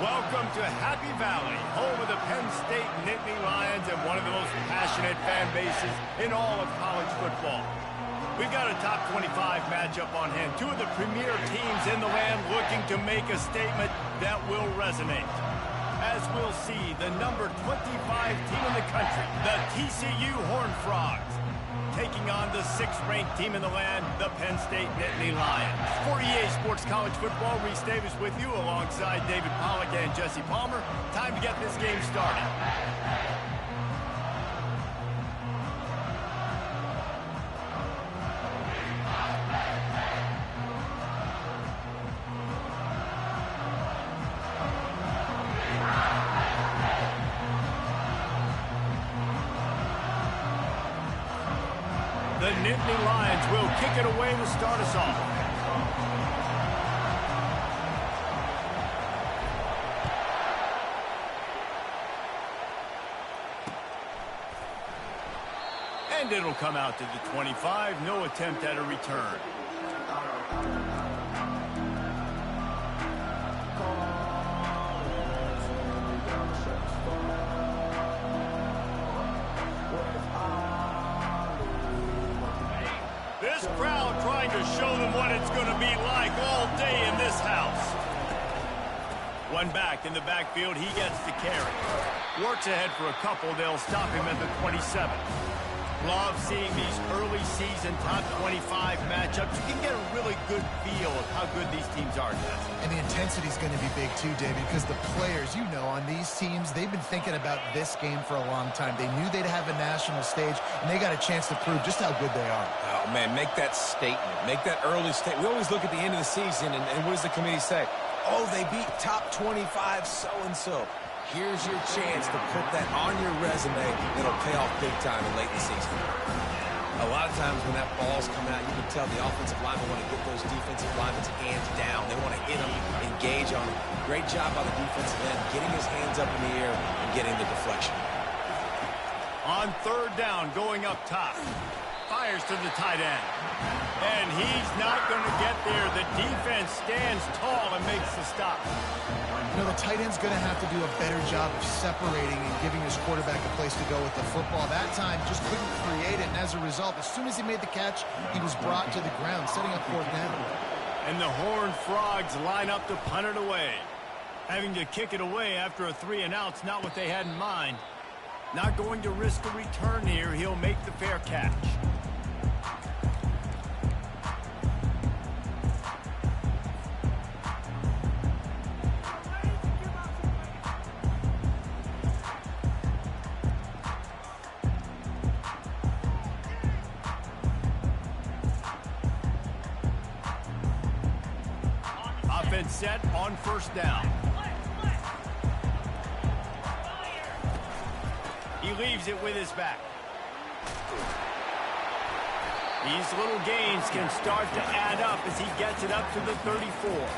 Welcome to Happy Valley, home of the Penn State Nittany Lions and one of the most passionate fan bases in all of college football. We've got a top 25 matchup on hand. Two of the premier teams in the land looking to make a statement that will resonate. As we'll see, the number 25 team in the country, the TCU Horned Frogs, taking on the 6th-ranked team in the land, the Penn State Nittany Lions. For EA Sports College Football, Reese Davis with you alongside David Pollack and Jesse Palmer. Time to get this game started. The Nittany Lions will kick it away to start us off. And it'll come out to the 25. No attempt at a return. This crowd trying to show them what it's going to be like all day in this house. One back in the backfield, he gets the carry. Works ahead for a couple, they'll stop him at the 27. Love seeing these early season top 25 matchups. You can get a really good feel of how good these teams are, Jess. And the intensity is going to be big too, David, because the players, you know, on these teams, they've been thinking about this game for a long time. They knew they'd have a national stage, and they got a chance to prove just how good they are. Oh, man, make that statement. Make that early statement. We always look at the end of the season, and what does the committee say? Oh, they beat top 25 so-and-so. Here's your chance to put that on your resume. It'll pay off big time in late in the season. A lot of times when that ball's coming out, you can tell the offensive linemen want to get those defensive linemen's hands down. They want to hit them, engage on them. Great job by the defensive end, getting his hands up in the air and getting the deflection. On 3rd down, going up top. Fires to the tight end. And he's not going to get there. The defense stands tall and makes the stop. You know, the tight end's going to have to do a better job of separating and giving his quarterback a place to go with the football. That time, just couldn't create it, and as a result, as soon as he made the catch, he was brought to the ground, setting up 4th down. And the Horned Frogs line up to punt it away. Having to kick it away after a 3-and-out's not what they had in mind. Not going to risk a return here. He'll make the fair catch. Offense set on 1st down. He leaves it with his back. These little gains can start to add up as he gets it up to the 34.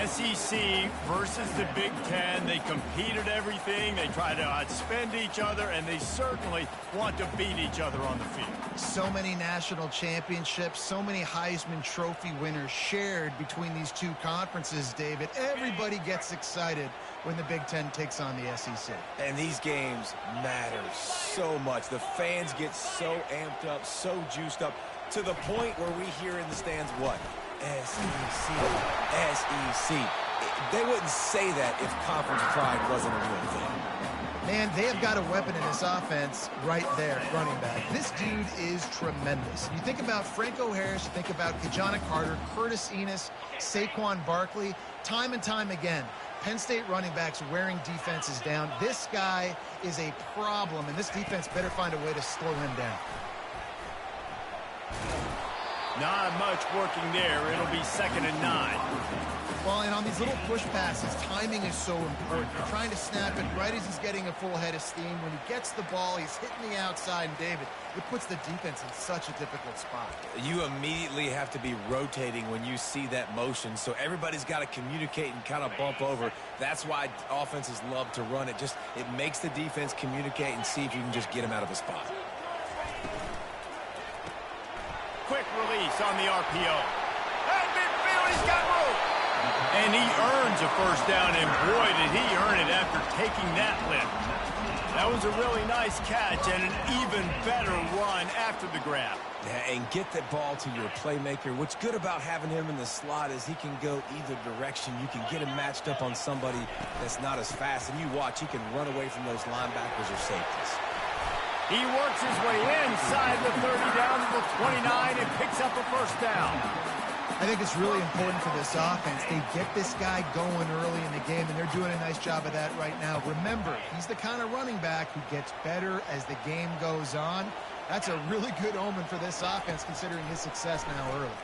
SEC versus the Big Ten. They compete at everything. They try to outspend each other, and they certainly want to beat each other on the field. So many national championships, so many Heisman Trophy winners shared between these two conferences, David. Everybody gets excited when the Big Ten takes on the SEC. And these games matter so much. The fans get so amped up, so juiced up, to the point where we hear in the stands what? SEC, SEC. They wouldn't say that if conference pride wasn't a real thing. Man, they have got a weapon in this offense right there, running back. This dude is tremendous. You think about Franco Harris, you think about Kajana Carter, Curtis Enis, Saquon Barkley, time and time again. Penn State running backs wearing defenses down. This guy is a problem, and this defense better find a way to slow him down. Not much working there. It'll be 2nd and 9. Well, and on these little push passes, timing is so important. You're trying to snap it right as he's getting a full head of steam. When he gets the ball, he's hitting the outside, and David, it puts the defense in such a difficult spot. You immediately have to be rotating when you see that motion, so everybody's got to communicate and kind of bump over. That's why offenses love to run it. It makes the defense communicate and see if you can just get him out of a spot. Quick release on the RPO. And midfield, he's got room. And he earns a first down, and boy, did he earn it after taking that lift. That was a really nice catch and an even better run after the grab. Yeah, and get that ball to your playmaker. What's good about having him in the slot is he can go either direction. You can get him matched up on somebody that's not as fast, and you watch, he can run away from those linebackers or safeties. He works his way inside the 30 down to the 29 and picks up a first down. I think it's really important for this offense. They get this guy going early in the game, and they're doing a nice job of that right now. Remember, he's the kind of running back who gets better as the game goes on. That's a really good omen for this offense, considering his success now early.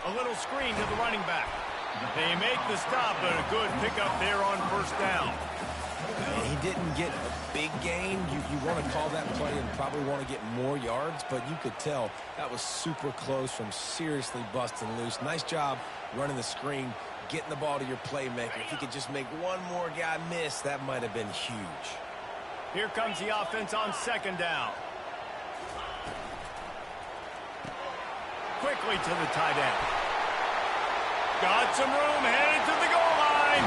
A little screen to the running back. They make the stop, but a good pickup there on first down. He didn't get a big gain. You want to call that play and probably want to get more yards, but you could tell that was super close from seriously busting loose. Nice job running the screen, getting the ball to your playmaker. If he could just make one more guy miss, that might have been huge. Here comes the offense on second down. Quickly to the tight end. Got some room, headed to the goal line.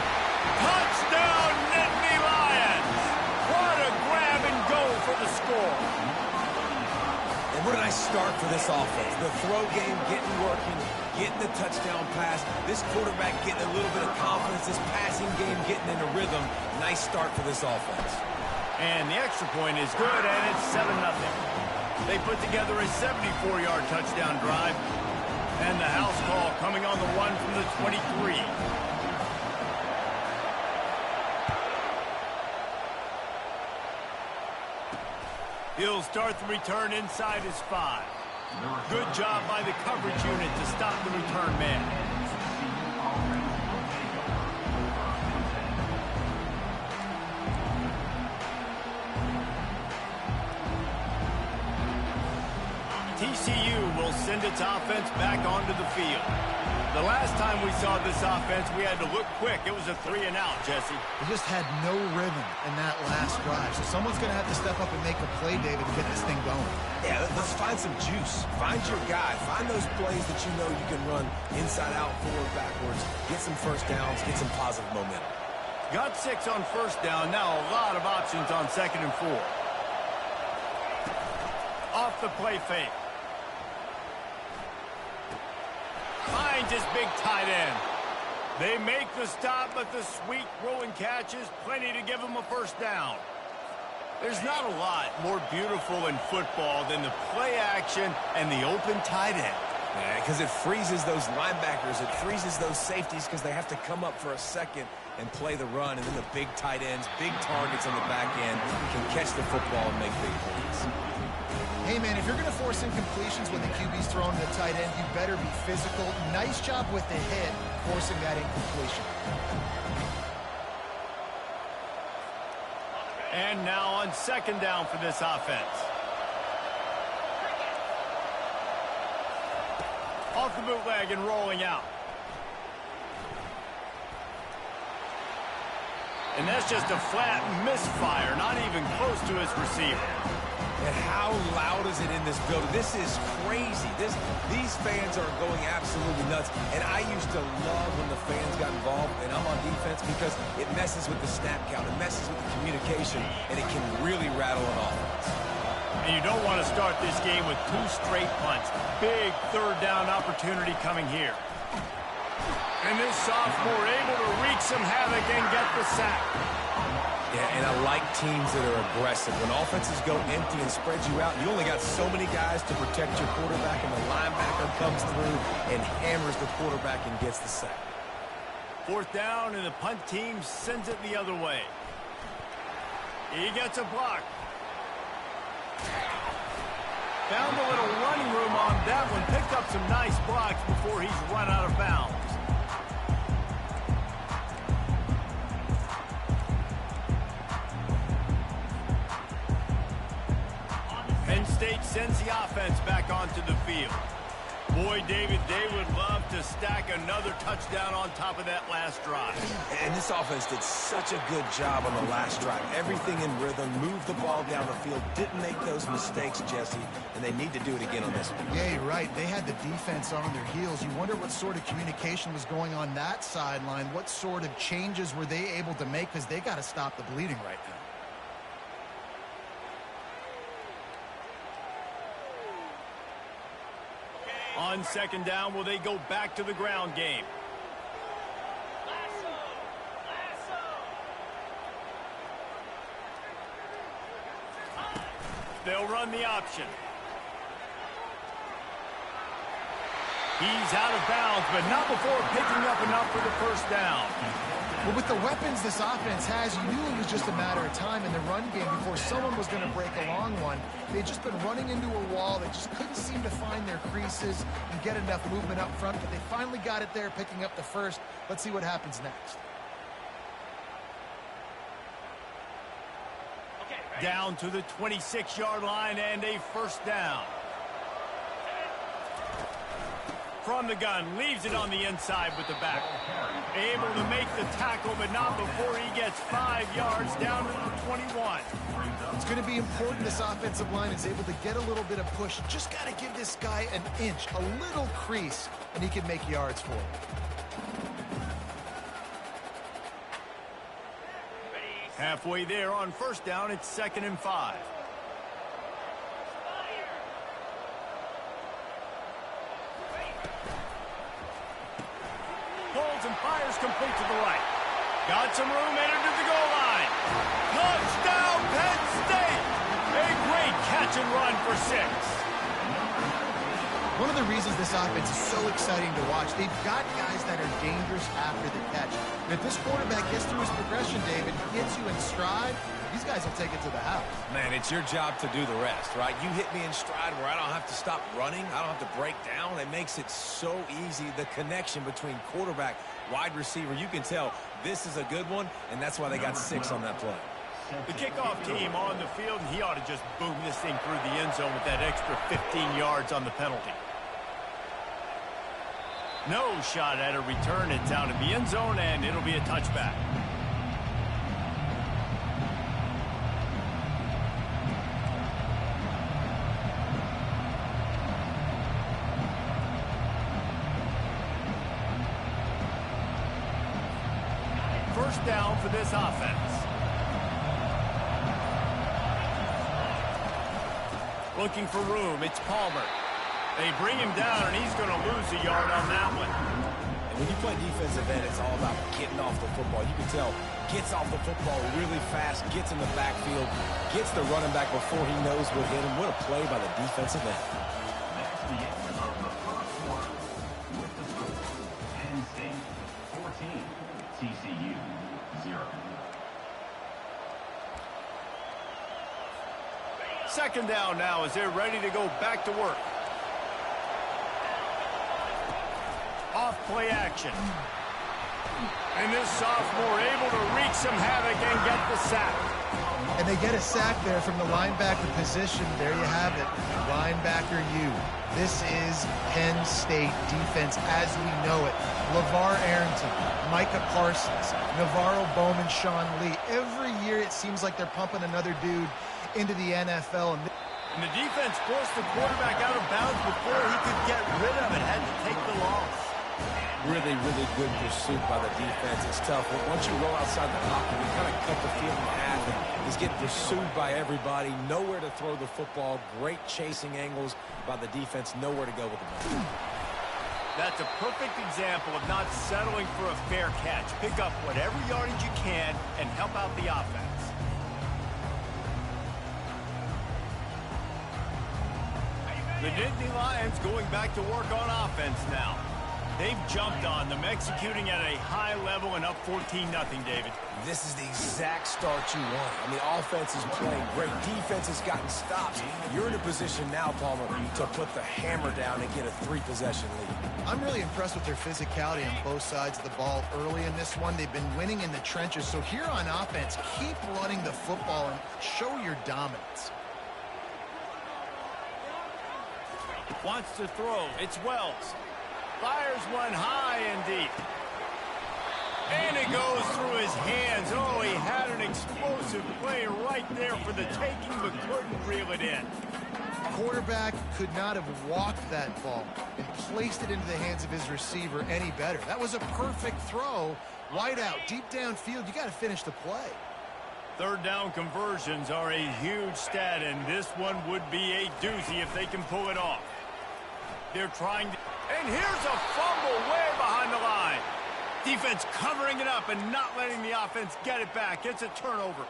Touchdown, Nittany Lions. What a grab and go for the score. And what a nice start for this offense. The throw game getting working, getting the touchdown pass. This quarterback getting a little bit of confidence. This passing game getting in a rhythm. Nice start for this offense. And the extra point is good, and it's 7-0. They put together a 74-yard touchdown drive. And the house call coming on the run from the 23. He'll start the return inside his 5. Good job by the coverage unit to stop the return man. TCU will send its offense back onto the field. The last time we saw this offense, we had to look quick. It was a 3-and-out, Jesse. They just had no rhythm in that last drive. So someone's going to have to step up and make a play, David, to get this thing going. Yeah, let's find some juice. Find your guy. Find those plays that you know you can run inside out, forward, backwards. Get some first downs. Get some positive momentum. Got 6 on first down. Now a lot of options on 2nd and 4. Off the play fake. Finds his big tight end. They make the stop, but the sweet rolling catch is plenty to give him a first down. There's not a lot more beautiful in football than the play action and the open tight end. Yeah, because it freezes those linebackers. It freezes those safeties because they have to come up for a second and play the run. And then the big tight ends, big targets on the back end can catch the football and make big plays. Hey, man, if you're going to force incompletions when the QB's thrown to the tight end, you better be physical. Nice job with the hit, forcing that incompletion. And now on 2nd down for this offense. Off the bootleg and rolling out. And that's just a flat misfire, not even close to his receiver. And how loud is it in this building? This is crazy. These fans are going absolutely nuts. And I used to love when the fans got involved, and I'm on defense, because it messes with the snap count. It messes with the communication, and it can really rattle an offense. And you don't want to start this game with 2 straight punts. Big 3rd down opportunity coming here. And this sophomore able to wreak some havoc and get the sack. Yeah, and I like teams that are aggressive. When offenses go empty and spread you out, you only got so many guys to protect your quarterback, and the linebacker comes through and hammers the quarterback and gets the sack. 4th down, and the punt team sends it the other way. He gets a block. Found a little running room on that one. Picked up some nice blocks before he's run out of bounds. Penn State sends the offense back onto the field. Boy, David, they would love to stack another touchdown on top of that last drive. And this offense did such a good job on the last drive. Everything in rhythm, moved the ball down the field, didn't make those mistakes, Jesse, and they need to do it again on this one. Yeah, you're right. They had the defense on their heels. You wonder what sort of communication was going on that sideline. What sort of changes were they able to make, because they got to stop the bleeding right now. On second down, will they go back to the ground game? They'll run the option. He's out of bounds, but not before picking up enough for the first down. Well, with the weapons this offense has, you knew it was just a matter of time in the run game before someone was going to break a long one. They'd just been running into a wall. They just couldn't seem to find their creases and get enough movement up front, but they finally got it there, picking up the first. Let's see what happens next. Down to the 26-yard line and a first down. From the gun, leaves it on the inside with the back. Able to make the tackle, but not before he gets 5 yards down to the 21. It's going to be important this offensive line is able to get a little bit of push. Just got to give this guy an inch, a little crease, and he can make yards for it. Halfway there on first down, it's 2nd and 5. Pulls and fires complete to the right. Got some room, entered to the goal line. Touchdown, Penn State! A great catch and run for 6. One of the reasons this offense is so exciting to watch, they've got guys that are dangerous after the catch. And if this quarterback gets through his progression, David, gets you in stride, these guys will take it to the house. Man, it's your job to do the rest, right? You hit me in stride where I don't have to stop running. I don't have to break down. It makes it so easy. The connection between quarterback, wide receiver, you can tell this is a good one, and that's why they got 6 on that play. The kickoff team on the field, and he ought to just boom this thing through the end zone with that extra 15 yards on the penalty. No shot at a return. It's out of the end zone, and it'll be a touchback. First down for this offense. Looking for room. It's Palmer. They bring him down, and he's going to lose a yard on that one. And when you play defensive end, it's all about getting off the football. You can tell, gets off the football really fast, gets in the backfield, gets the running back before he knows what hit him. What a play by the defensive end. That's the end of the first quarter. With the score, Penn State 14, TCU 0. Second down now as they're ready to go back to work. Off play action. And this sophomore able to wreak some havoc and get the sack. And they get a sack there from the linebacker position. There you have it. Linebacker U. This is Penn State defense as we know it. LeVar Arrington, Micah Parsons, Navarro Bowman, Sean Lee. Every year it seems like they're pumping another dude into the NFL. And the defense forced the quarterback out of bounds before he could get rid of it. Had to take the loss. Really, really good pursuit by the defense. It's tough. Once you roll outside the pocket, you kind of cut the field in half. And he's getting pursued by everybody. Nowhere to throw the football. Great chasing angles by the defense. Nowhere to go with the ball. That's a perfect example of not settling for a fair catch. Pick up whatever yardage you can and help out the offense. The Nittany Lions going back to work on offense now. They've jumped on them, executing at a high level and up 14-0, David. This is the exact start you want. I mean, offense is playing great. Defense has gotten stops. You're in a position now, Palmer, to put the hammer down and get a 3-possession lead. I'm really impressed with their physicality on both sides of the ball early in this one. They've been winning in the trenches. So here on offense, keep running the football and show your dominance. Wants to throw. It's Wells. Fires one high and deep. And it goes through his hands. Oh, he had an explosive play right there for the taking, but couldn't reel it in. Quarterback could not have walked that ball and placed it into the hands of his receiver any better. That was a perfect throw. Wide out, deep downfield. You got to finish the play. Third down conversions are a huge stat, and this one would be a doozy if they can pull it off. They're trying to... And here's a fumble way behind the line. Defense covering it up and not letting the offense get it back. It's a turnover.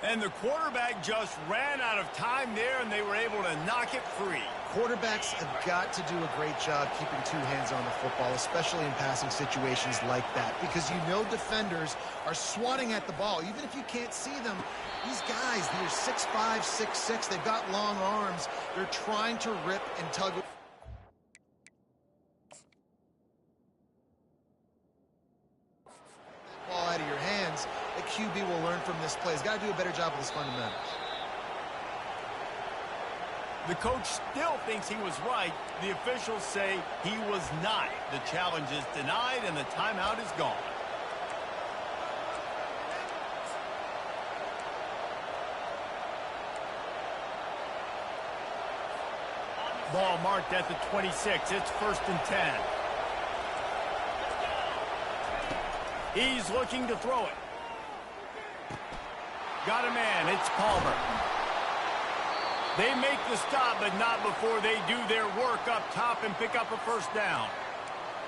And the quarterback just ran out of time there, and they were able to knock it free. Quarterbacks have got to do a great job keeping two hands on the football, especially in passing situations like that, because you know defenders are swatting at the ball. Even if you can't see them, these guys, they're 6'5", 6'6", they've got long arms. They're trying to rip and tug. Ball out of your hands. The QB will learn from this play. He's got to do a better job with his fundamentals. The coach still thinks he was right. The officials say he was not. The challenge is denied, and the timeout is gone. Ball marked at the 26. It's 1st and 10. He's looking to throw it. Got a man. It's Palmer. They make the stop, but not before they do their work up top and pick up a first down.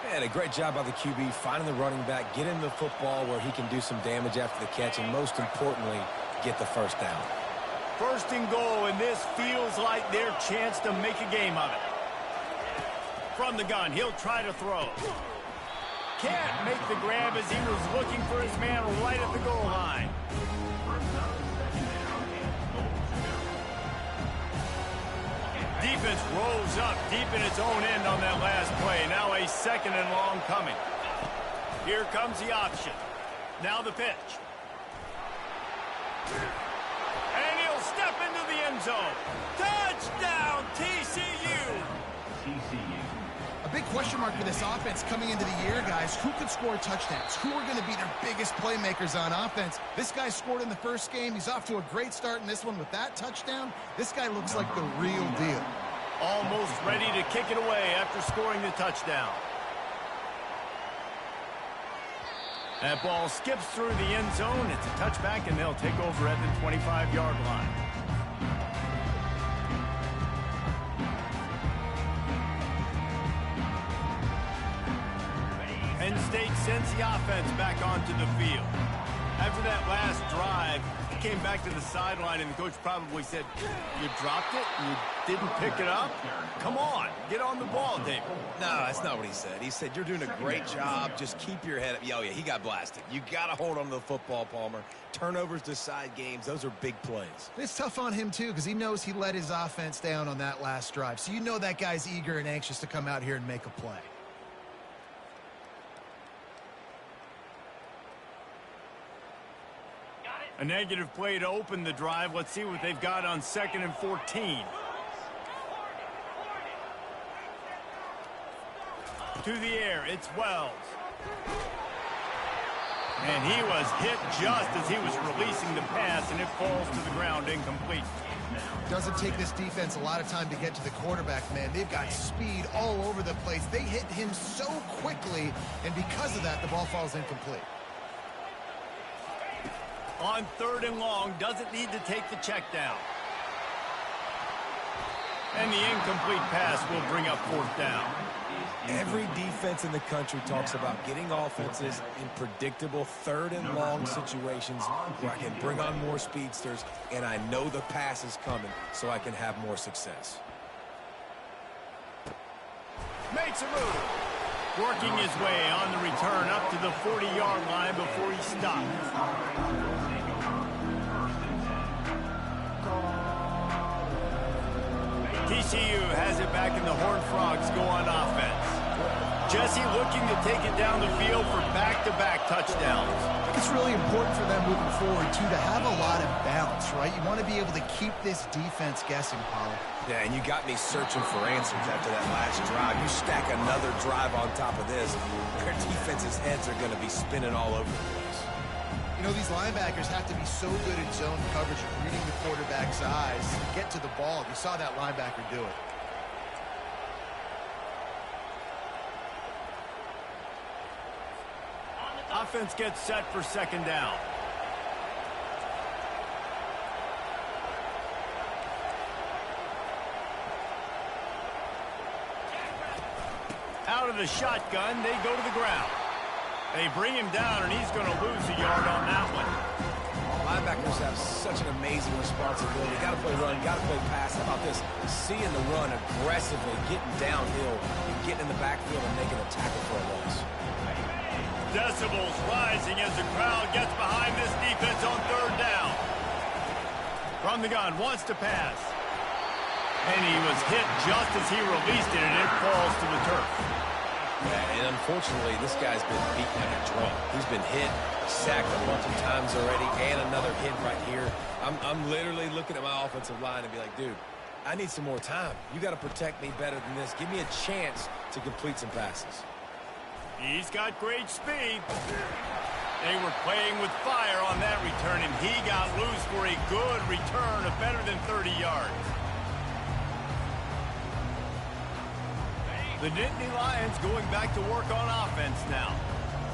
Man, a great job by the QB finding the running back, getting the football where he can do some damage after the catch, and most importantly, get the first down. 1st and goal, and this feels like their chance to make a game of it. From the gun, he'll try to throw. Can't make the grab as he was looking for his man right at the goal line. Defense rolls up deep in its own end on that last play. Now a 2nd and long coming. Here comes the option. Now the pitch. And he'll step into the end zone. Touchdown, TCU! TCU. A big question mark for this offense coming into the year, guys. Who could score touchdowns? Who are going to be their biggest playmakers on offense? This guy scored in the first game. He's off to a great start in this one with that touchdown. This guy looks like the real deal. Almost ready to kick it away after scoring the touchdown. That ball skips through the end zone. It's a touchback, and they'll take over at the 25-yard line. Penn State sends the offense back onto the field. After that last drive, he came back to the sideline, and the coach probably said, "You dropped it? You didn't pick it up? Come on, get on the ball, David." No, that's not what he said. He said, "You're doing a great job. Just keep your head up." Oh, yeah, he got blasted. You got to hold on to the football, Palmer. Turnovers decide games. Those are big plays. It's tough on him, too, because he knows he let his offense down on that last drive. So you know that guy's eager and anxious to come out here and make a play. A negative play to open the drive. Let's see what they've got on 2nd and 14. To the air, it's Wells. And he was hit just as he was releasing the pass, and it falls to the ground incomplete. Doesn't take this defense a lot of time to get to the quarterback, man. They've got speed all over the place. They hit him so quickly, and because of that, the ball falls incomplete. On 3rd and long, doesn't need to take the check down. And the incomplete pass will bring up 4th down. Every defense in the country talks about getting offenses in predictable 3rd and long situations where I can bring on more speedsters, and I know the pass is coming, so I can have more success. Makes a move. Working his way on the return up to the 40-yard line before he stops. TCU has it back, and the Horned Frogs go on offense. Jesse looking to take it down the field for back-to-back touchdowns. I think it's really important for them moving forward, too, to have a lot of balance, right? You want to be able to keep this defense guessing, Pollard. Yeah, and you got me searching for answers after that last drive. You stack another drive on top of this, their defense's heads are going to be spinning all over the place. You know, these linebackers have to be so good at zone coverage and reading the quarterback's eyes to get to the ball. You saw that linebacker do it. Offense gets set for second down. Out of the shotgun, they go to the ground. They bring him down, and he's going to lose a yard on that one. Linebackers have such an amazing responsibility. Got to play run, got to play pass. How about this? Seeing the run aggressively, getting downhill, and getting in the backfield and making a tackle for a loss. Decibels rising as the crowd gets behind this defense on third down. From the gun, wants to pass. And he was hit just as he released it, and it falls to the turf. Yeah, and unfortunately, this guy's been beaten like a drum. He's been hit, sacked a bunch of times already, and another hit right here. I'm literally looking at my offensive line and be like, dude, I need some more time. You got to protect me better than this. Give me a chance to complete some passes. He's got great speed. They were playing with fire on that return, and he got loose for a good return of better than 30 yards. The Nittany Lions going back to work on offense now.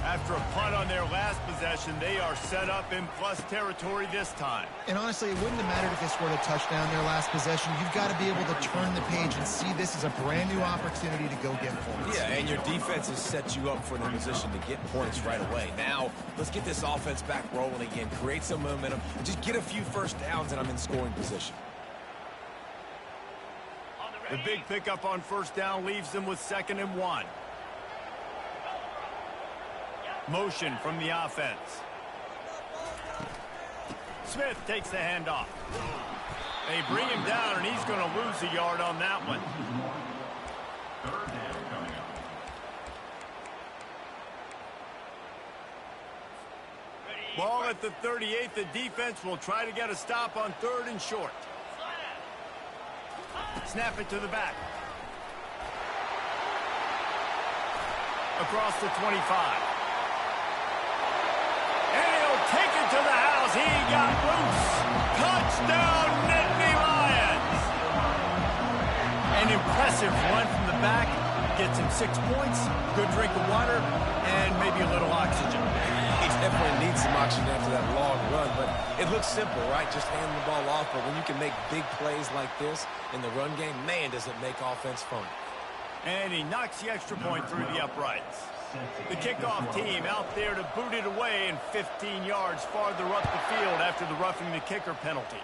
After a punt on their last possession, they are set up in plus territory this time. And honestly, it wouldn't have mattered if they scored a touchdown their last possession. You've got to be able to turn the page and see this as a brand new opportunity to go get points. Yeah, and your defense has set you up for the position to get points right away. Now, let's get this offense back rolling again, create some momentum, and just get a few first downs, and I'm in scoring position. The big pickup on first down leaves them with 2nd and 1. Motion from the offense. Smith takes the handoff. They bring him down, and he's going to lose a yard on that one. Third down coming up. Ball at the 38. The defense will try to get a stop on 3rd and short. Snap it to the back. Across the 25. And he'll take it to the house. He got loose. Touchdown, Nittany Lions. An impressive run from the back. Gets him 6 points, good drink of water, and maybe a little oxygen. He definitely needs some oxygen after that long run, but it looks simple, right? Just hand the ball off, but when you can make big plays like this in the run game, man, does it make offense fun. And he knocks the extra point through the uprights. The kickoff team out there to boot it away and 15 yards farther up the field after the roughing the kicker penalty.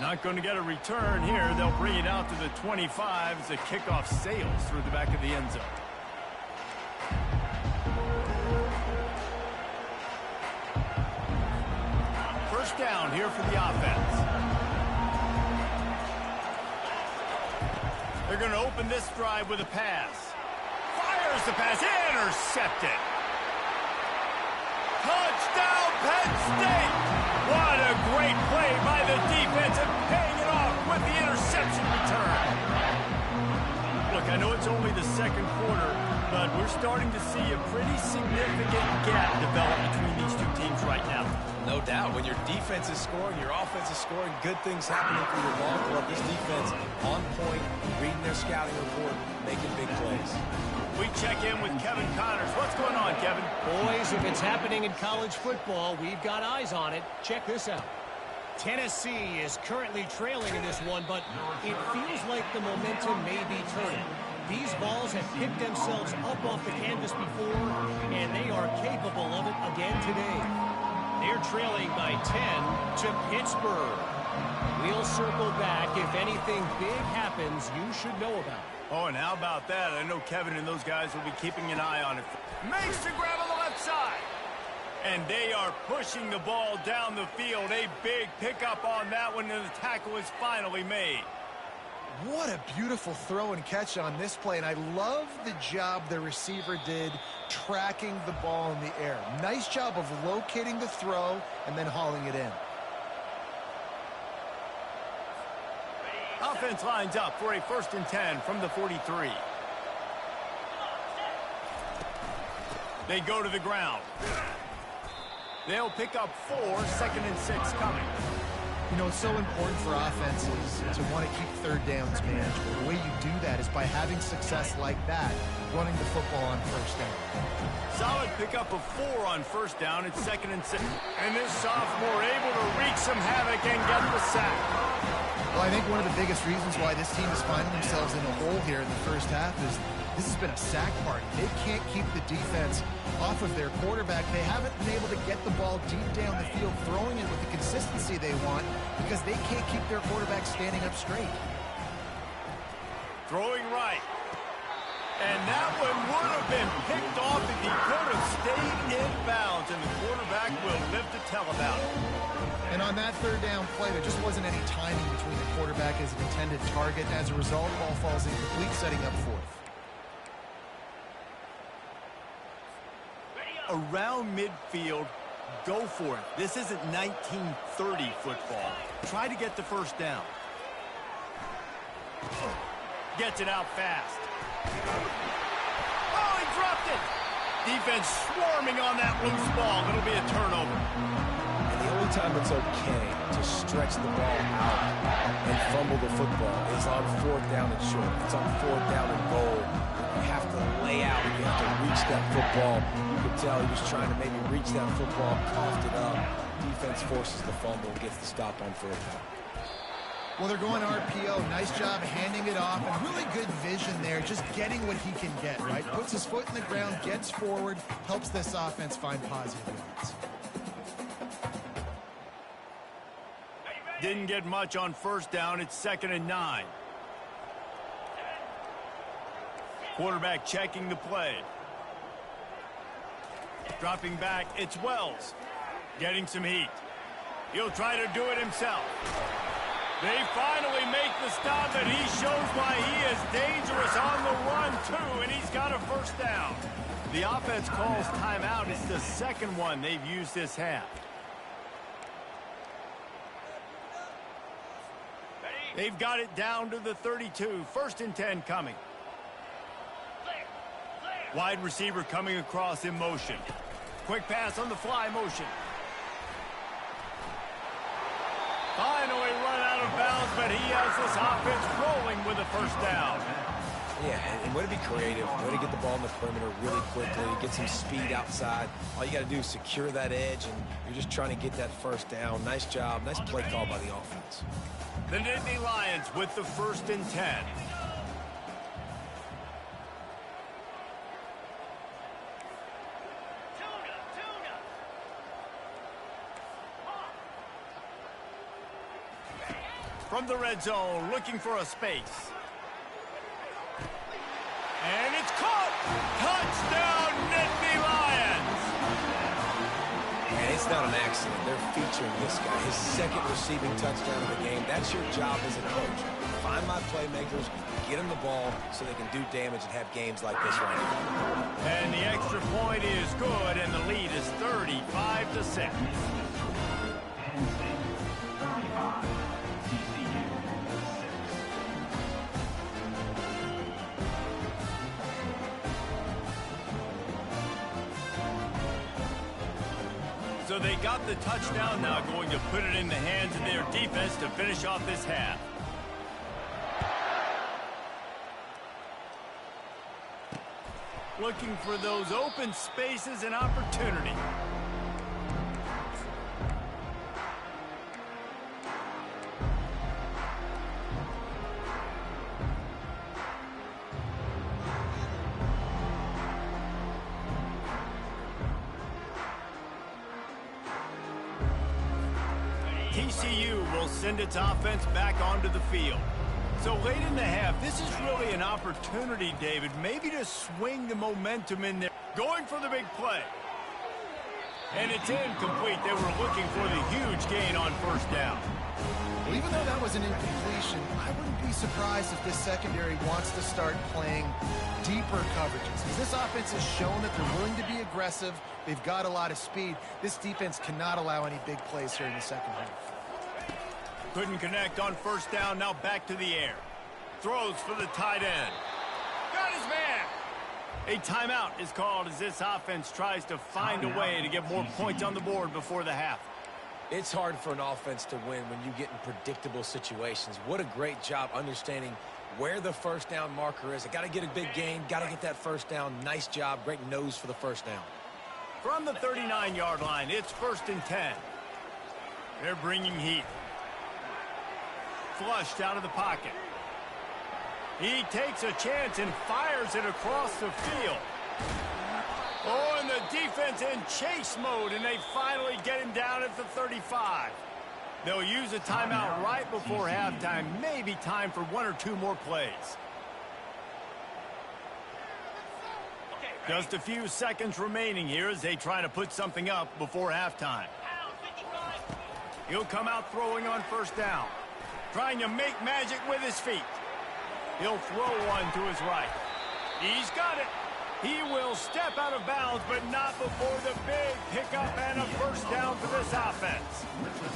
Not going to get a return here. They'll bring it out to the 25 as the kickoff sails through the back of the end zone. First down here for the offense. They're going to open this drive with a pass. Fires the pass. Intercepted. Touchdown, Penn State. What a great play by the defense and paying it off with the interception return. Look, I know it's only the second quarter, but we're starting to see a pretty significant gap develop between these two teams right now. No doubt. When your defense is scoring, your offense is scoring, good things happening for your ball club. This defense on point, reading their scouting report, making big plays. We check in with Kevin Connors. What's going on, Kevin? Boys, if it's happening in college football, we've got eyes on it. Check this out. Tennessee is currently trailing in this one, but it feels like the momentum may be turning. These balls have picked themselves up off the canvas before, and they are capable of it again today. They're trailing by 10 to Pittsburgh. We'll circle back. If anything big happens, you should know about it. Oh, and how about that? I know Kevin and those guys will be keeping an eye on it. Makes the grab on the left side. And they are pushing the ball down the field. A big pickup on that one, and the tackle is finally made. What a beautiful throw and catch on this play, and I love the job the receiver did tracking the ball in the air. Nice job of locating the throw and then hauling it in. Offense lines up for a 1st and 10 from the 43. They go to the ground. They'll pick up 4, 2nd and 6 coming. You know, it's so important for offenses to want to keep third downs manageable. The way you do that is by having success like that, running the football on 1st down. Solid pickup of 4 on 1st down. It's 2nd and 6. And this sophomore able to wreak some havoc and get the sack. Well, I think one of the biggest reasons why this team is finding themselves in a hole here in the 1st half is this has been a sack party. They can't keep the defense off of their quarterback. They haven't been able to get the ball deep down the field, throwing it with the consistency they want because they can't keep their quarterback standing up straight. Throwing right. And that one would have been picked off if he could have stayed in bounds, and the quarterback will live to tell about it. And on that 3rd down play, there just wasn't any timing between the quarterback and his intended target. As a result, ball falls incomplete, setting up 4th. Around midfield, go for it. This isn't 1930 football. Try to get the 1st down. Gets it out fast. Oh, he dropped it. Defense swarming on that loose ball. It'll be a turnover. And the only time it's okay to stretch the ball out and fumble the football is on 4th down and short. It's on 4th down and goal. You have to lay out and you have to reach that football. You could tell he was trying to maybe reach that football, coughed it up. Defense forces the fumble, gets the stop on 4th down. Well, they're going RPO. Nice job handing it off, and really good vision there, just getting what he can get, right? Puts his foot in the ground, gets forward, helps this offense find positive yards. Didn't get much on 1st down. It's 2nd and 9. Quarterback checking the play. Dropping back, it's Wells. Getting some heat. He'll try to do it himself. They finally make the stop, and he shows why he is dangerous on the run, too, and he's got a 1st down. The offense calls timeout. It's the 2nd one they've used this half. They've got it down to the 32. 1st and 10 coming. Wide receiver coming across in motion. Quick pass on the fly motion. Finally run out of bounds, but he has this offense rolling with a 1st down. Yeah, and way to be creative, way to get the ball in the perimeter really quickly, get some speed outside. All you got to do is secure that edge, and you're just trying to get that 1st down. Nice job, nice play call by the offense. The Nittany Lions with the 1st and 10. From the red zone, looking for a space. And it's caught! Touchdown, Nittany Lions! And it's not an accident. They're featuring this guy, his 2nd receiving touchdown of the game. That's your job as a coach. Find my playmakers, get them the ball so they can do damage and have games like this right now. And the extra point is good, and the lead is 35-6. Penn State, 35. TCU, 6. So they got the touchdown, now going to put it in the hands of their defense to finish off this half. Looking for those open spaces and opportunity. TCU will send its offense back onto the field. So late in the half, this is really an opportunity, David, maybe to swing the momentum in there. Going for the big play. And it's incomplete. They were looking for the huge gain on first down. Well, even though that was an incompletion, I wouldn't be surprised if this secondary wants to start playing deeper coverages. Because this offense has shown that they're willing to be aggressive. They've got a lot of speed. This defense cannot allow any big plays here in the second half. Couldn't connect on first down. Now back to the air. Throws for the tight end. Got his man. A timeout is called as this offense tries to find a way to get more points on the board before the half. It's hard for an offense to win when you get in predictable situations. What a great job understanding where the first down marker is. I got to get a big gain, got to get that first down. Nice job, great nose for the first down. From the 39-yard line, it's 1st and 10. They're bringing heat. Flushed out of the pocket. He takes a chance and fires it across the field. Oh, and the defense in chase mode, and they finally get him down at the 35. They'll use a timeout right before halftime. Maybe time for 1 or 2 more plays. Just a few seconds remaining here as they try to put something up before halftime. He'll come out throwing on first down. Trying to make magic with his feet. He'll throw one to his right. He's got it. He will step out of bounds, but not before the big pickup and a first down for this offense.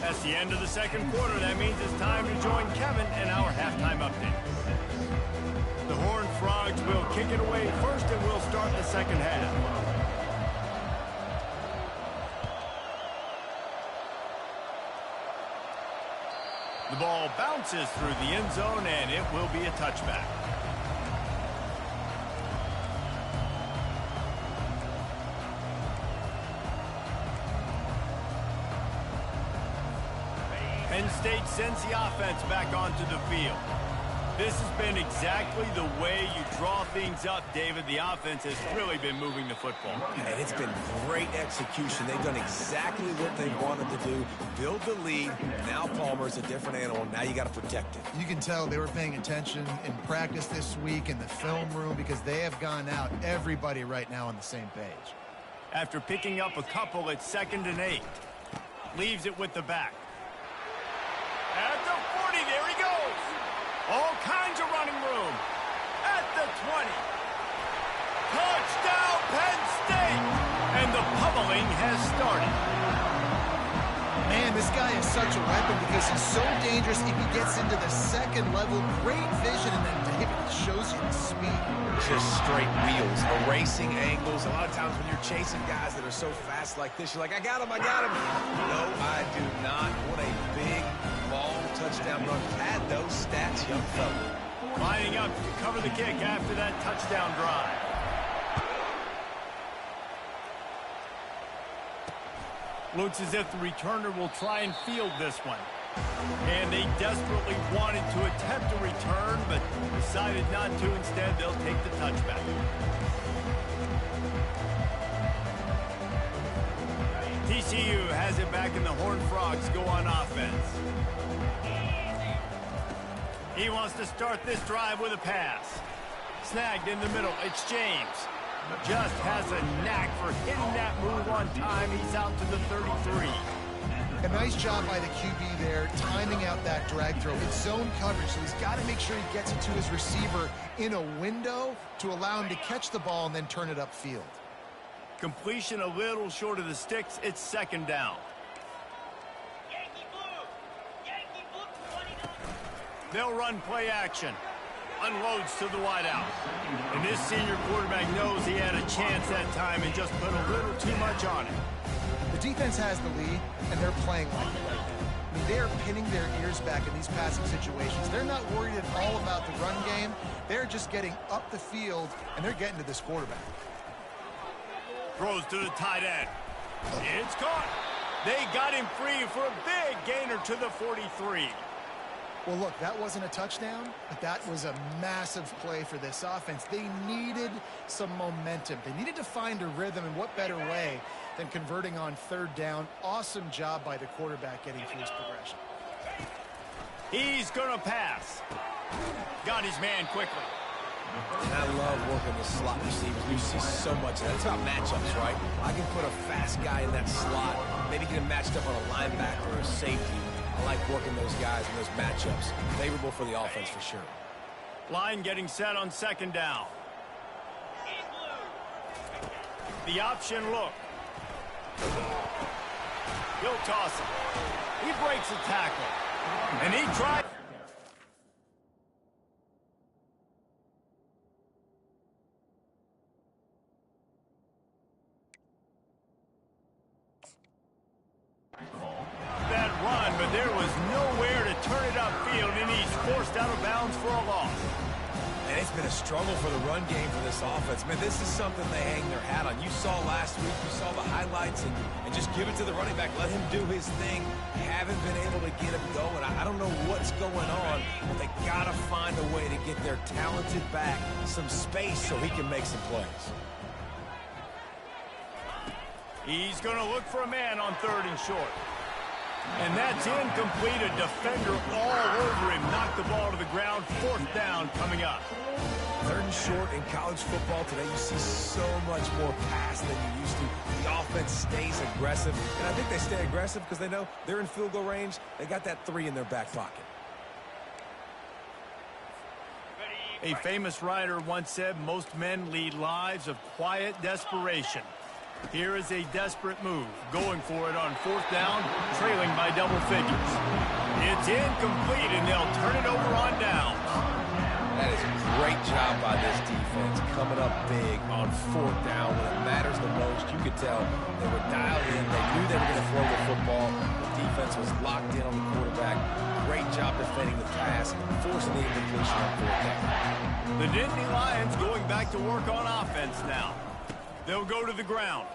That's the end of the second quarter. That means it's time to join Kevin in our halftime update. The Horned Frogs will kick it away first, and we'll start the second half. The ball bounces through the end zone, and it will be a touchback. Penn State sends the offense back onto the field. This has been exactly the way you draw things up, David. The offense has really been moving the football. And it's been great execution. They've done exactly what they wanted to do. Build the lead. Now Palmer's a different animal. Now you got to protect it. You can tell they were paying attention in practice this week in the film room because they have gone out, everybody right now on the same page. After picking up a couple at 2nd and 8. Leaves it with the back. At the 40, there he goes. All kinds of running room. At the 20. Touchdown, Penn State! And the pummeling has started. Man, this guy is such a weapon because he's so dangerous if he gets into the second level. Great vision, and then David shows you the speed. Just straight wheels, erasing angles. A lot of times when you're chasing guys that are so fast like this, you're like, I got him, I got him. No, I do not. What a big, long touchdown run. Had those stats, young fella. Lining up to cover the kick after that touchdown drive. Looks as if the returner will try and field this one. And they desperately wanted to attempt a return, but decided not to. Instead, they'll take the touchback. TCU has it back, and the Horned Frogs go on offense. He wants to start this drive with a pass. Snagged in the middle. It's James. Just has a knack for hitting that move on time. He's out to the 33. A nice job by the QB there, timing out that drag throw. It's zone coverage, so he's got to make sure he gets it to his receiver in a window to allow him to catch the ball and then turn it upfield. Completion a little short of the sticks. It's 2nd down. They'll run play action. Unloads to the wideout. And this senior quarterback knows he had a chance that time and just put a little too much on it. The defense has the lead, and they're playing like it right now. I mean, they are pinning their ears back in these passing situations. They're not worried at all about the run game. They're just getting up the field, and they're getting to this quarterback. Throws to the tight end. It's caught. They got him free for a big gainer to the 43. Well, look, that wasn't a touchdown, but that was a massive play for this offense. They needed some momentum. They needed to find a rhythm, and what better way than converting on 3rd down. Awesome job by the quarterback getting through his progression. He's going to pass. Got his man quickly. And I love working the slot receivers. You see so much of that. It's about matchups, right? I can put a fast guy in that slot, maybe get him matched up on a linebacker or a safety. I like working those guys in those matchups. Favorable for the offense for sure. Line getting set on second down. The option look. He'll toss it. He breaks a tackle. And he tries. That run, but there was nowhere to turn it upfield, and he's forced out of bounds for a loss. And it's been a struggle for the run game for this offense. Man, this is something they hang their hat on. You saw last week, you saw the highlights, and just give it to the running back. Let him do his thing. Haven't been able to get him going. I don't know what's going on, but they got to find a way to get their talented back some space so he can make some plays. He's going to look for a man on third and short. And that's incomplete. A defender all over him. Knocked the ball to the ground. Fourth down coming up. Third and short in college football today, you see so much more pass than you used to. The offense stays aggressive. And I think they stay aggressive because they know they're in field goal range. They got that 3 in their back pocket. A famous writer once said, most men lead lives of quiet desperation. Here is a desperate move, going for it on fourth down, trailing by double figures. It's incomplete, and they'll turn it over on down. That is a great job by this defense, coming up big on fourth down when it matters the most. You could tell they were dialed in. They knew they were going to throw the football. The defense was locked in on the quarterback. Great job defending the pass, forcing the incompletion on fourth down. The Nittany Lions going back to work on offense now. They'll go to the ground.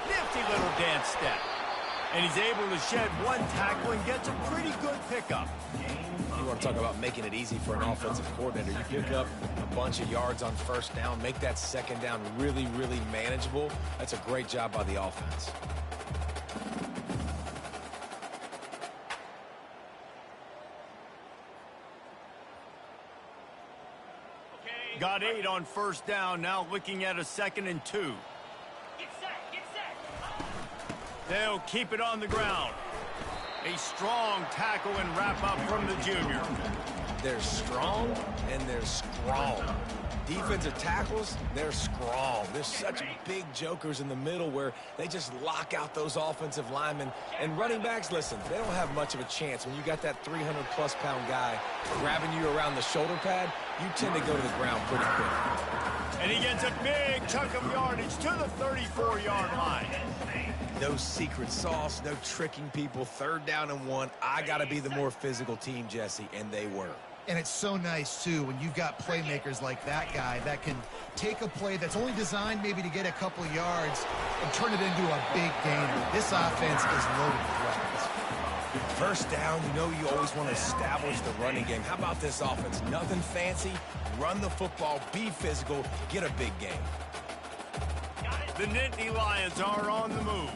Nifty little dance step. And he's able to shed one tackle and gets a pretty good pickup. You want to talk about making it easy for an offensive coordinator. You pick up a bunch of yards on first down, make that second down really, really manageable. That's a great job by the offense. Got 8 on first down, now looking at a 2nd and 2. Get set. They'll keep it on the ground. A strong tackle and wrap up from the junior. They're strong and they're strong. Defensive tackles, they're strong. There's such big jokers in the middle where they just lock out those offensive linemen. And running backs, listen, they don't have much of a chance. When you got that 300-plus pound guy grabbing you around the shoulder pad, you tend to go to the ground pretty quick. And he gets a big chunk of yardage to the 34-yard line. No secret sauce, no tricking people. Third down and 1. I got to be the more physical team, Jesse, and they were. And it's so nice, too, when you've got playmakers like that guy that can take a play that's only designed maybe to get a couple yards and turn it into a big gainer. This offense is loaded with weapons. First down, you know you always want to establish the running game. How about this offense? Nothing fancy. Run the football, be physical, get a big game. The Nittany Lions are on the move.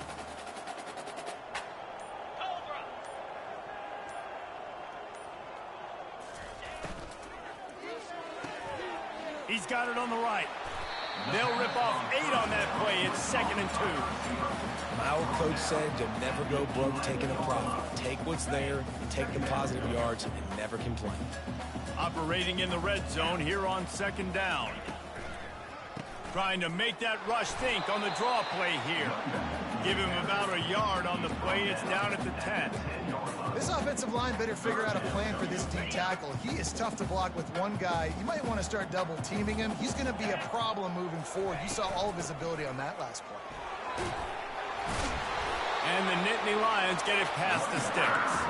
He's got it on the right. They'll rip off 8 on that play. It's 2nd and 2. My old coach said to never go broke taking a profit. Take what's there, take the positive yards, and never complain. Operating in the red zone here on 2nd down. Trying to make that rush think on the draw play here. Give him about a yard on the play. It's down at the 10. This offensive line better figure out a plan for this D tackle. He is tough to block with one guy. You might want to start double teaming him. He's going to be a problem moving forward. You saw all of his ability on that last play. And the Nittany Lions get it past the sticks.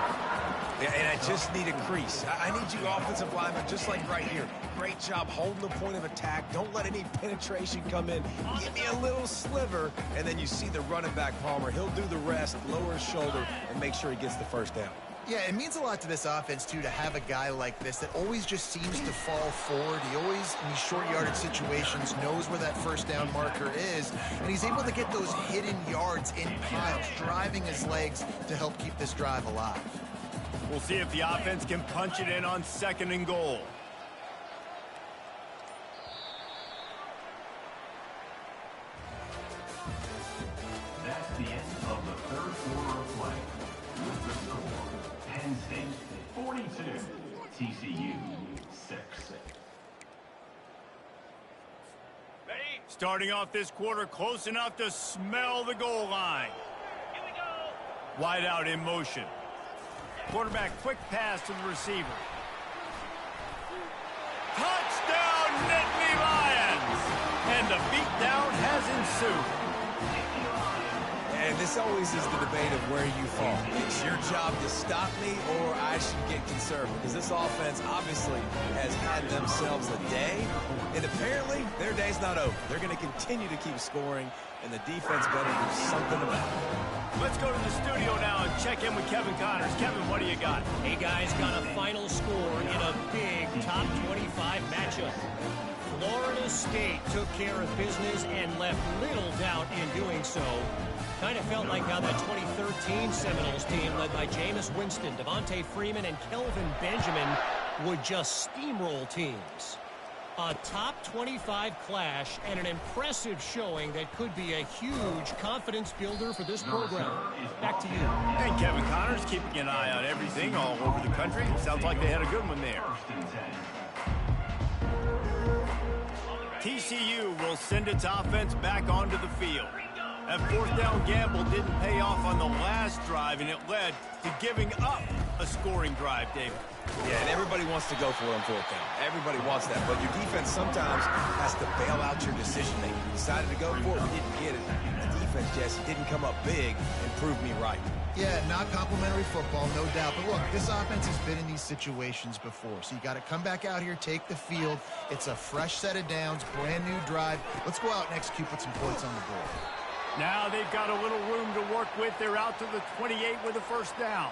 Yeah, and I just need a crease. I need you offensive linemen, just like right here. Great job holding the point of attack. Don't let any penetration come in. Give me a little sliver, and then you see the running back, Palmer. He'll do the rest, lower his shoulder, and make sure he gets the first down. Yeah, it means a lot to this offense, too, to have a guy like this that always just seems to fall forward. He always, in these short yardage situations, knows where that first down marker is, and he's able to get those hidden yards in piles, driving his legs to help keep this drive alive. We'll see if the offense can punch it in on 2nd and goal. the end of the third quarter of play. With the score, Penn State 42, TCU 6. Starting off this quarter close enough to smell the goal line. Here we go. Wide out in motion. Quarterback quick pass to the receiver. Touchdown, Nittany Lions! And the beatdown has ensued. And this always is the debate of where you fall. It's your job to stop me, or I should get conservative. Because this offense obviously has had themselves a day, and apparently their day's not over. They're going to continue to keep scoring, and the defense better do something about it. Let's go to the studio now and check in with Kevin Connors. Kevin, what do you got? Hey, guys, got a final score in a big top 25 matchup. Florida State took care of business and left little doubt in doing so. Kind of felt like how that 2013 Seminoles team led by Jameis Winston, Devontae Freeman, and Kelvin Benjamin would just steamroll teams. A top 25 clash and an impressive showing that could be a huge confidence builder for this program. Back to you. And Kevin Connors keeping an eye on everything all over the country. Sounds like they had a good one there. TCU will send its offense back onto the field. That fourth down gamble didn't pay off on the last drive, and it led to giving up a scoring drive, David. Yeah, and everybody wants to go for it on fourth down. Everybody wants that, but your defense sometimes has to bail out your decision-making. You decided to go for it, we didn't get it. The defense, Jesse, didn't come up big and prove me right. Yeah, not complimentary football, no doubt. But look, this offense has been in these situations before. So you got to come back out here, take the field. It's a fresh set of downs, brand new drive. Let's go out and execute, put some points on the board. Now they've got a little room to work with. They're out to the 28 with a first down.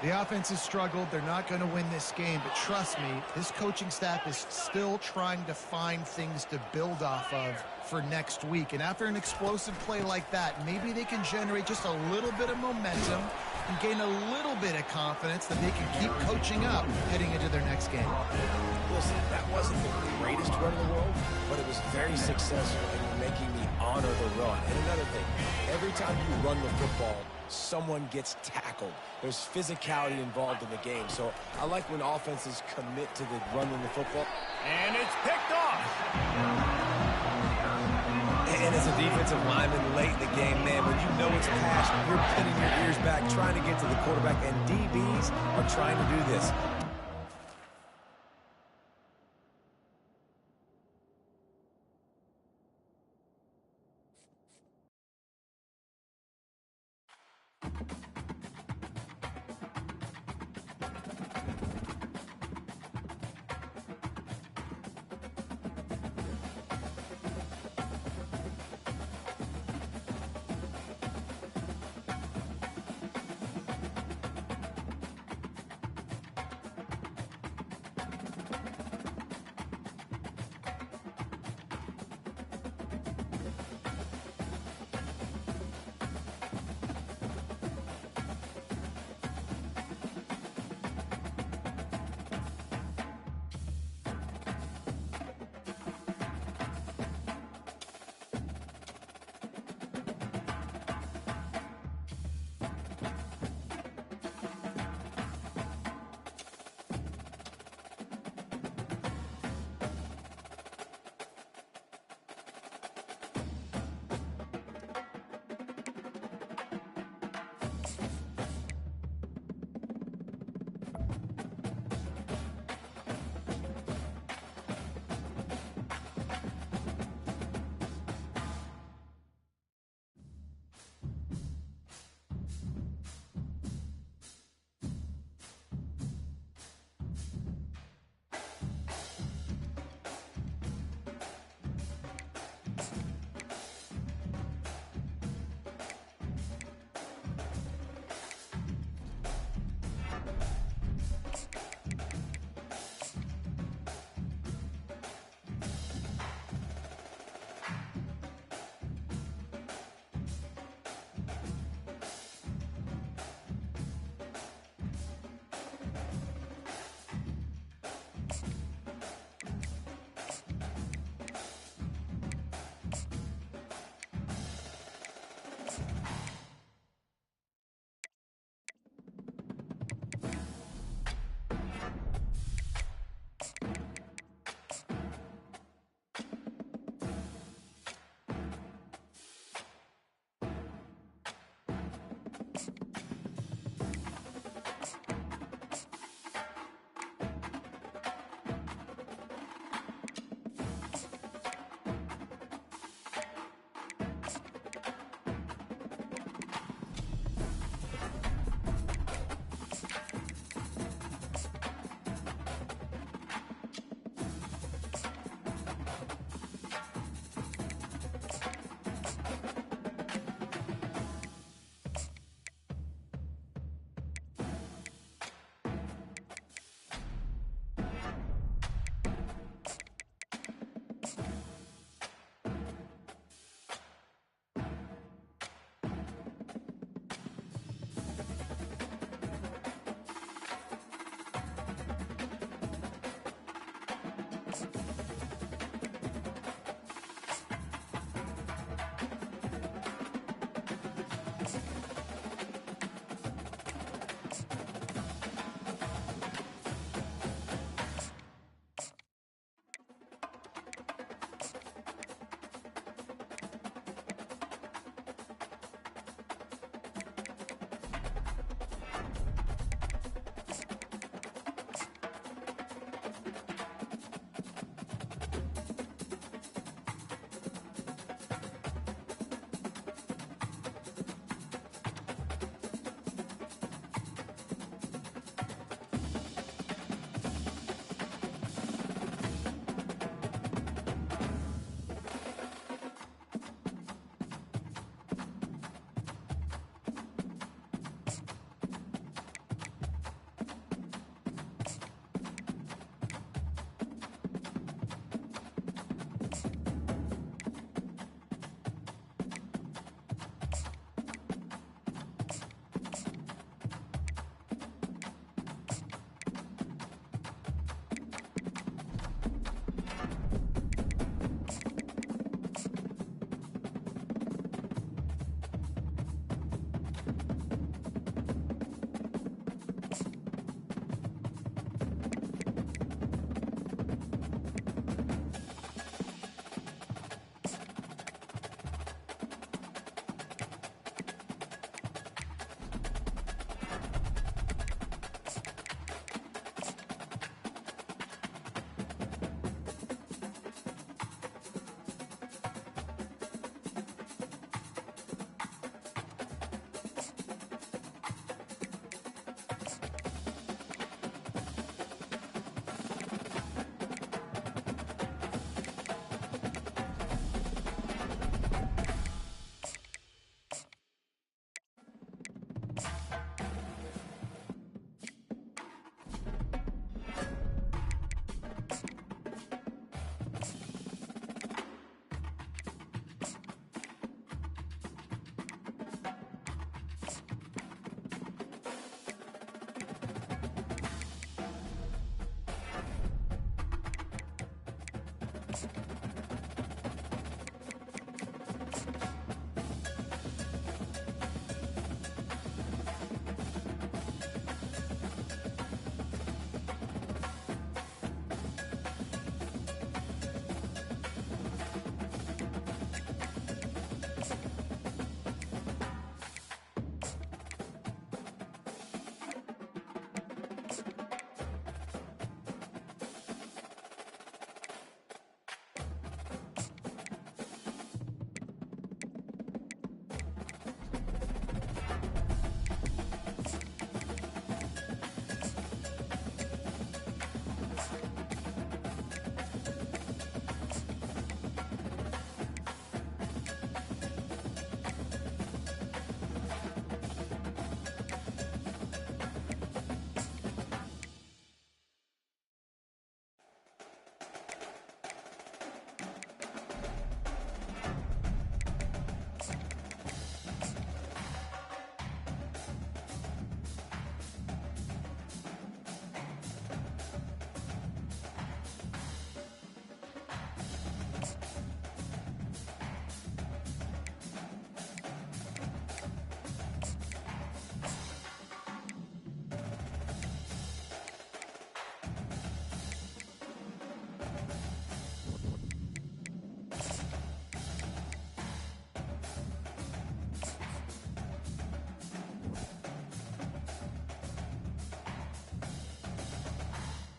The offense has struggled. They're not going to win this game. But trust me, this coaching staff is still trying to find things to build off of for next week. And after an explosive play like that, maybe they can generate just a little bit of momentum and gain a little bit of confidence that they can keep coaching up heading into their next game. Listen, that wasn't the greatest run in the world, but it was very successful in making me honor the run. And another thing, every time you run the football, someone gets tackled. There's physicality involved in the game. So I like when offenses commit to the running the football. And it's picked off. And as a defensive lineman late in the game, man, when you know it's passion, you're pinning your ears back, trying to get to the quarterback, and DBs are trying to do this.